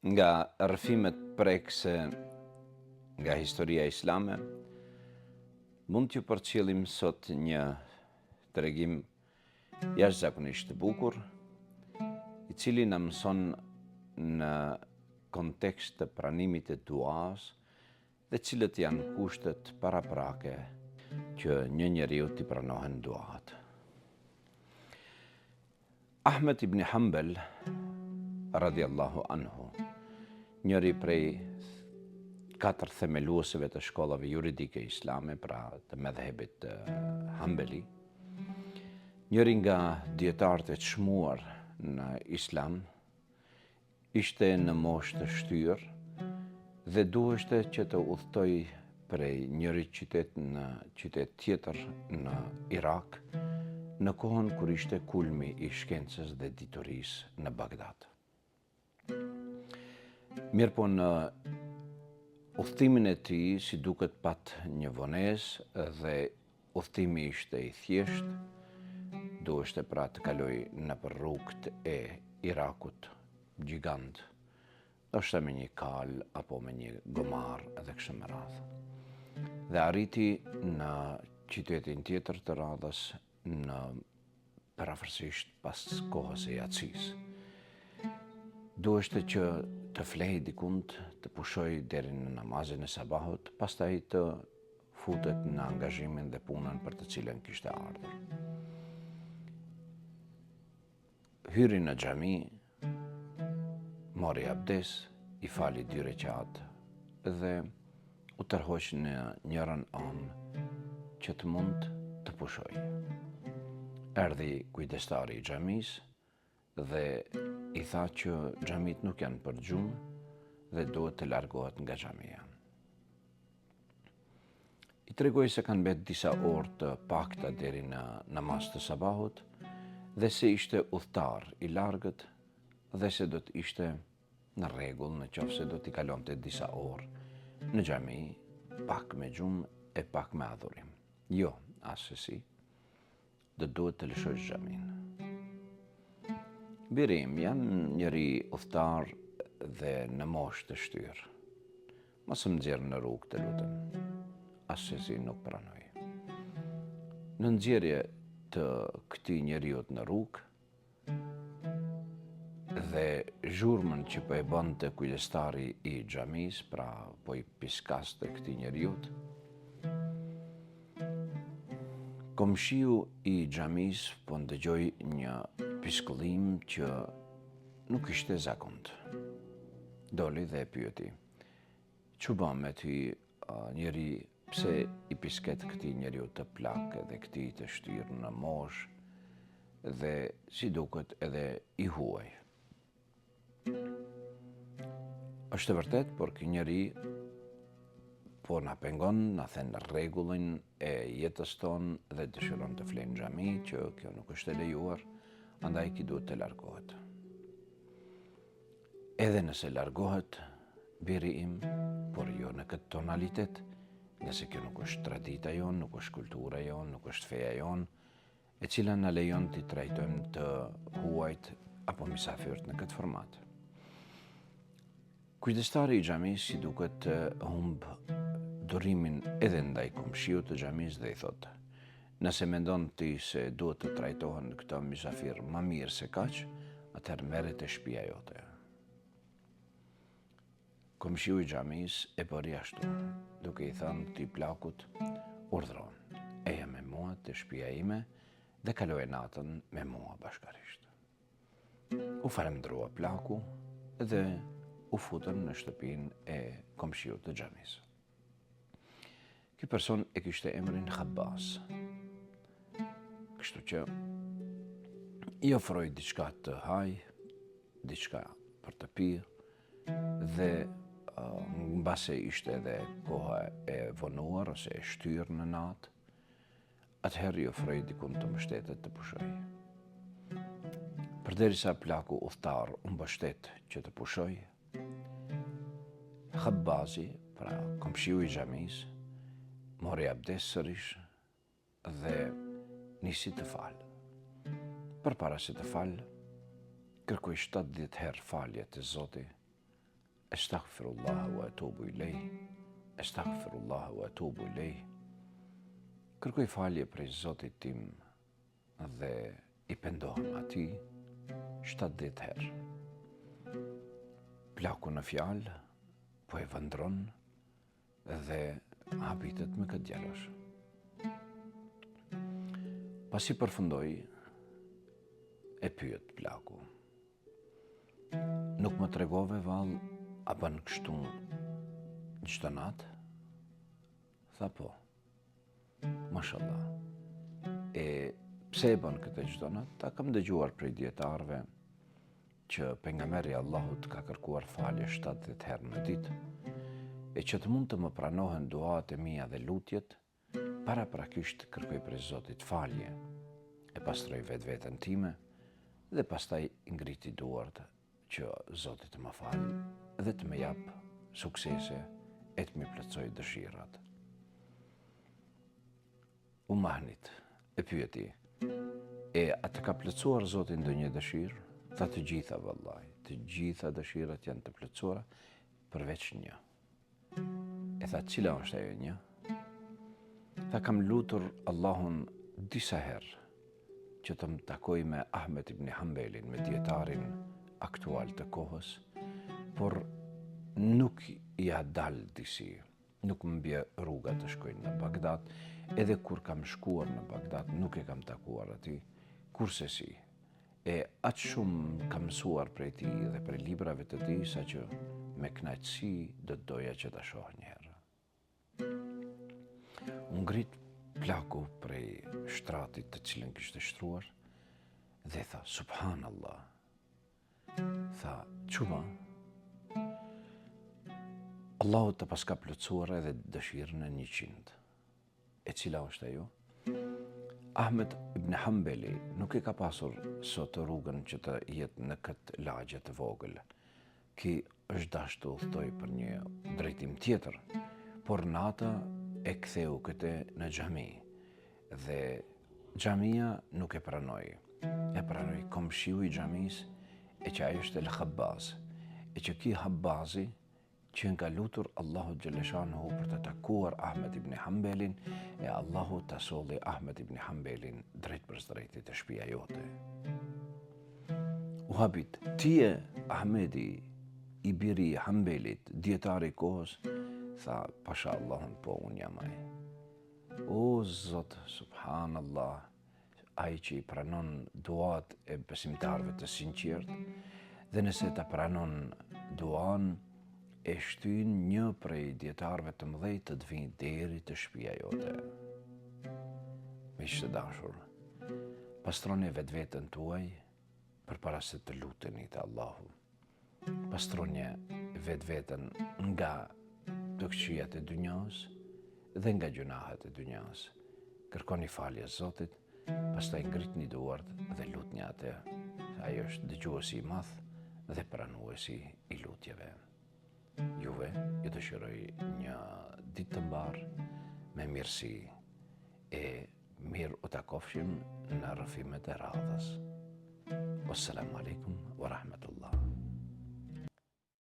Nga rrëfimet prekse nga historia islame, mund t'ju përcjellim sot një tregim jashtëzakonisht të bukur, i cili na mëson në kontekst të pranimit të duas dhe cilët janë kushtet paraprake që një njeriu t'i pranohen duat. Ahmed ibn Hanbal radiallahu anhu, njëri prej 4 themeluesve të shkollave juridike islame, pra të medhhebit Hanbali, njëri nga dietarët e çmuar në islam, ishte në moshë të shtyrë dhe duheshte që të udhtoj prej njëri qytet në qytet tjetër në Irak, në kohën kur ishte kulmi i shkencës dhe diturisë në Bagdad. Mirëpo në udhtimin e tij, si duket pat një vonesë dhe udhtimi ishte i thjeshtë, duheshte pra të kaloj nëpër rrugët e Irakut gjigant, ndoshta me një kal apo me një gomar edhe kështu me radhë. Dhe arriti në qytetin tjetër të radhës në parafërsisht pas kohës e jacisë. Duheshte që të flej dikund, të pushoj deri në namazin e sabahut, pastaj të futet në angazhimin dhe punën për të cilën kishte ardhur. Hyri në xhami, mori abdes, i fali 2 rekat dhe u tërhoq në njërën anë që të mund të pushoj. Erdhi kujdestari i xhamis dhe i tha që xhamit nuk janë për gjumë dhe duhet të largohet nga xhamia. I tregoi se kanë mbet disa orë të pakta deri në namaz të sabahut dhe se ishte udhtar i largët dhe se do të ishte në rregull nëse do t'i kalonte disa orë në xhami, pak me gjumë e pak me adhurim. Jo, asesi, do duhet të lëshosh xhamin. Birim, janë njëri udhtar dhe në moshë të shtyrë. Mos më nxjerr në rrugë, të lutem. Asesi nuk pranoi. Në nxjerrje të këtij njeriu në rrugë dhe zhurmën që po e bënte kujdestari i xhamis, pra po i piskaste këtij njeriu, komshiu i xhamis po ndëgjoi një piskullim që nuk ishte zakont. Doli dhe e pyeti: "Çu bën me ty njeri, pse i pisket këtij njeriu të plak dhe këtij të shtyrë në moshë dhe si duket edhe i huaj?" Është e vërtet, por ky njeri po na pengon, na thën rregullin e jetës tonë dhe dëshiron të flejnë në xhami, që kjo nuk është e lejuar, andaj ki duhet të largohet. Edhe nëse largohet, biri im, por jo në këtë tonalitet, nëse kjo nuk është tradita jonë, nuk është kultura jonë, nuk është feja jonë, e cila na lejon t'i trajtojmë të huajt apo misafirët në këtë format. Kujdestari i xhamis, si duket, humb durimin edhe ndaj komshiut të xhamis dhe i thotë: "Nëse mendon ti se duhet të trajtohen këto misafir më mirë se kaq, atëherë merret e shtëpia jote." Komshiu i xhamis e bëri ashtu, duke i thënë këtij plakut: "Urdhron, eja me mua te shtëpia ime dhe kaloje natën me mua bashkarisht." U falendrua plaku dhe u futën në shtëpinë e komshiut të xhamis. Ky person e kishte emrin Khabbas. Kështu që i ofroi diçka të haj, diçka për të pirë dhe mbase ishte edhe koha e vonuar ose e shtyrë në natë, atëherë i ofroi dikun të mbështetet të pushoj. Përderisa plaku udhtar u mbështet që të pushoj, Khabbazi, pra komshiu i xhamis, mori abdes sërish dhe nisi të falë. Përpara se të falë, kërkoi 70 herë falje te Zoti Astaghfirullah wa atubu ilej, astaghfirullah wa atubu ilej. Kërkoj falje prej Zotit tim dhe i pendohem atij 70 herë. Plaku në fjalë, po e vëndron dhe habitet me këtë djalosh. Pasi përfundoi, e pyet plaku. Nuk më tregove vallë, a bën kështu çdo natë? Tha po. Mashallah. E pse e bën këtë çdo natë? Ta kam dëgjuar prej dietarëve që pejgamberi Allahut ka kërkuar falje 70 herë në ditë, e që të mund të më pranohen duat e mia dhe lutjet, paraprakisht kërkoj prej Zotit falje, e pastroj vetveten time dhe pastaj ngriti duart që Zoti të më falë dhe të më jap suksese e të më plotësoj dëshirat. U mahnit, e pyeti, e atë ka plotësuar Zoti ndonjë dëshirë? Tha të gjitha vallaj, të gjitha dëshirat janë të plotësuara përveç një. E tha, cila është ajo një? Tha, kam lutur Allahun disa herë që të më takoj me Ahmed ibn Hanbelin, me dietarin aktual të kohës, por nuk ja dal disi, nuk më bje rruga të shkoj në Bagdad, edhe kur kam shkuar në Bagdad nuk e kam takuar aty, kurse si. E aqë shumë kam mësuar prej ti dhe prej librave të ti, sa që me knaqësi do të doja që ta shoh një herë. Unë ngrit plaku prej shtratit të cilën kishte shtruar dhe tha, subhanallah. Tha, çuma, Allahu të paska plotësuar edhe dëshirën e 100. E cila është ajo? Ahmed ibn Hanbeli nuk e ka pasur sot rrugën që të jetë në këtë lagje të vogël. Ki është dashur të udhtoj për një drejtim tjetër, por nata e ktheu këtë në xhami dhe xhamia nuk e pranoi. E pranoi komshiu i xhamisë, e që ai është El Khabbaz, e që ki Habbazi që nga lutur Allahu Gjeleshanuhu për të takuar Ahmed ibn Hanbelin, e Allahu të solli Ahmed ibn Hanbelin drejt për drejtit të shtëpia jote. U habit, tije Ahmedi, i biri Hanbelit, dietari kohës, tha, pasha Allahun, po unë jam ai. O Zot, subhanallah, ai që i pranon duat e besimtarve të sinqert, dhe nëse ta pranon duan, e shtyn një prej dietarëve të mëdhej të të vinë deri të shtëpia jote. Miq të dashur, pastroni vetveten tuaj përpara se të luteni te Allahu. Pastroni vetveten nga të këqijat e dynjas dhe nga gjunahet e dynjas. Kërkoni falje Zotit, pastaj ngritni duart dhe lutni atë. Ai është dëgjuesi i madh dhe pranuesi i lutjeve. Juve ju dëshiroj një ditë të mbarë me mirësi e mirë u takofshim në rrëfimet e radhës. Wassalamu alaikum wa rahmatullah.